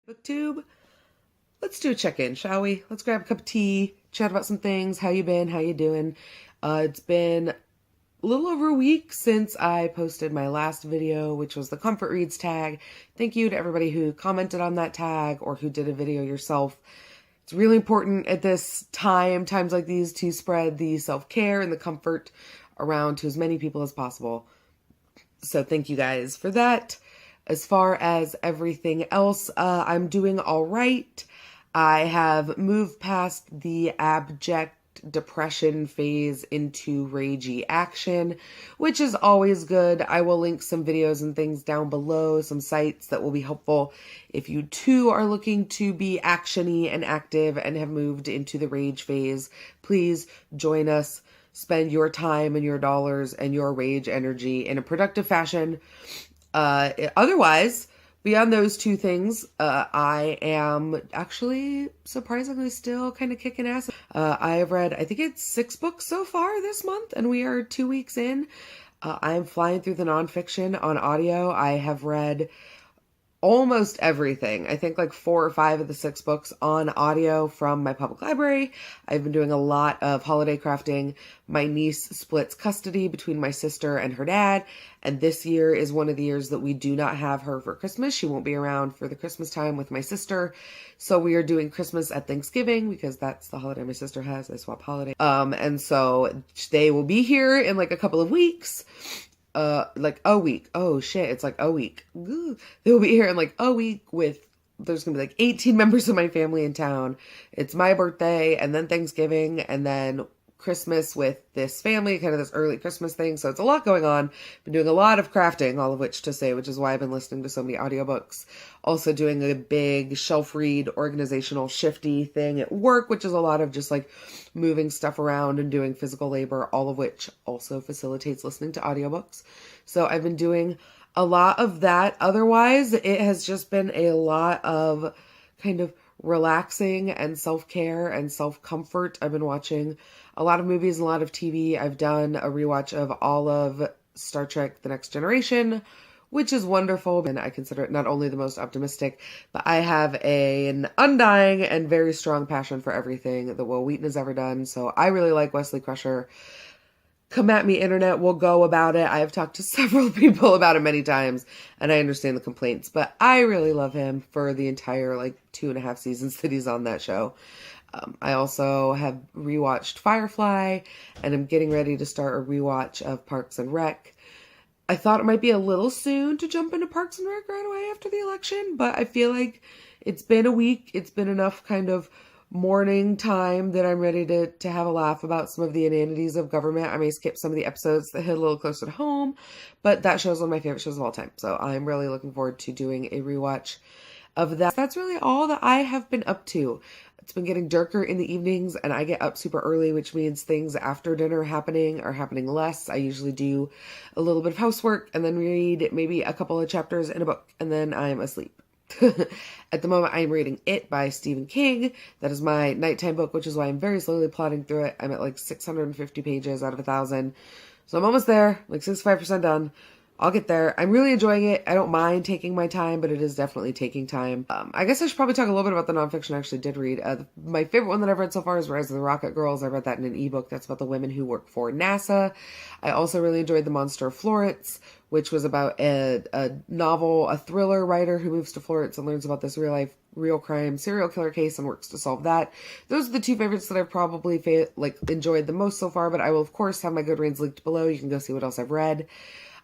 Booktube, let's do a check-in, shall we? Let's grab a cup of tea, chat about some things. How you been? How you doing? It's been a little over a week since I posted my last video, which was the Comfort Reads tag. Thank you to everybody who commented on that tag or who did a video yourself. It's really important at this times like these, to spread the self-care and the comfort around to as many people as possible. So thank you guys for that. As far as everything else, I'm doing all right. I have moved past the abject depression phase into ragey action, which is always good. I will link some videos and things down below, some sites that will be helpful if you too are looking to be actiony and active and have moved into the rage phase. Please join us. Spend your time and your dollars and your rage energy in a productive fashion. Otherwise, beyond those two things, I am actually surprisingly still kind of kicking ass. I have read, I think it's 6 books so far this month, and we are 2 weeks in. I'm flying through the nonfiction on audio. I have read almost everything. I think like 4 or 5 of the 6 books on audio from my public library. I've been doing a lot of holiday crafting. My niece splits custody between my sister and her dad, and this year is one of the years that we do not have her for Christmas. She won't be around for the Christmas time with my sister, so we are doing Christmas at Thanksgiving because that's the holiday my sister has. I swap holiday. And so they will be here in like a couple of weeks. Like a week. Oh shit, it's like a week. They will be here in like a week with, there's gonna be like 18 members of my family in town. It's my birthday and then Thanksgiving and then Christmas with this family, kind of this early Christmas thing. So it's a lot going on. Been doing a lot of crafting, all of which to say, which is why I've been listening to so many audiobooks. Also doing a big shelf read organizational shifty thing at work, which is a lot of just like moving stuff around and doing physical labor, all of which also facilitates listening to audiobooks. So I've been doing a lot of that. Otherwise, it has just been a lot of kind of relaxing and self-care and self-comfort. I've been watching a lot of movies, a lot of TV. I've done a rewatch of all of Star Trek: The Next Generation, which is wonderful. And I consider it not only the most optimistic, but I have an undying and very strong passion for everything that Will Wheaton has ever done. So I really like Wesley Crusher. Come at me, internet, we'll go about it. I have talked to several people about it many times, and I understand the complaints, but I really love him for the entire, like, 2.5 seasons that he's on that show. I also have rewatched Firefly, and I'm getting ready to start a rewatch of Parks and Rec. I thought it might be a little soon to jump into Parks and Rec right away after the election, but I feel like it's been a week. It's been enough kind of morning time that I'm ready to have a laugh about some of the inanities of government. I may skip some of the episodes that hit a little closer to home, but that show's one of my favorite shows of all time. So I'm really looking forward to doing a rewatch of that. That's really all that I have been up to. It's been getting darker in the evenings and I get up super early, which means things after dinner are happening less. I usually do a little bit of housework and then read maybe a couple of chapters in a book and then I'm asleep. At the moment, I'm reading It by Stephen King. That is my nighttime book, which is why I'm very slowly plodding through it. I'm at like 650 pages out of 1,000. So I'm almost there, like 65% done. I'll get there. I'm really enjoying it. I don't mind taking my time, but it is definitely taking time. I guess I should probably talk a little bit about the nonfiction I actually did read. My favorite one that I've read so far is Rise of the Rocket Girls. I read that in an ebook. That's about the women who work for NASA. I also really enjoyed The Monster of Florence, which was about a novel, a thriller writer who moves to Florence and learns about this real crime serial killer case and works to solve that. Those are the 2 favorites that I've probably enjoyed the most so far, but I will of course have my Goodreads linked below. You can go see what else I've read.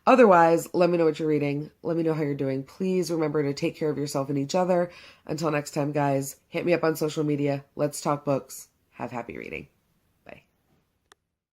Otherwise, let me know what you're reading. Let me know how you're doing. Please remember to take care of yourself and each other. Until next time, guys, hit me up on social media. Let's talk books. Have happy reading.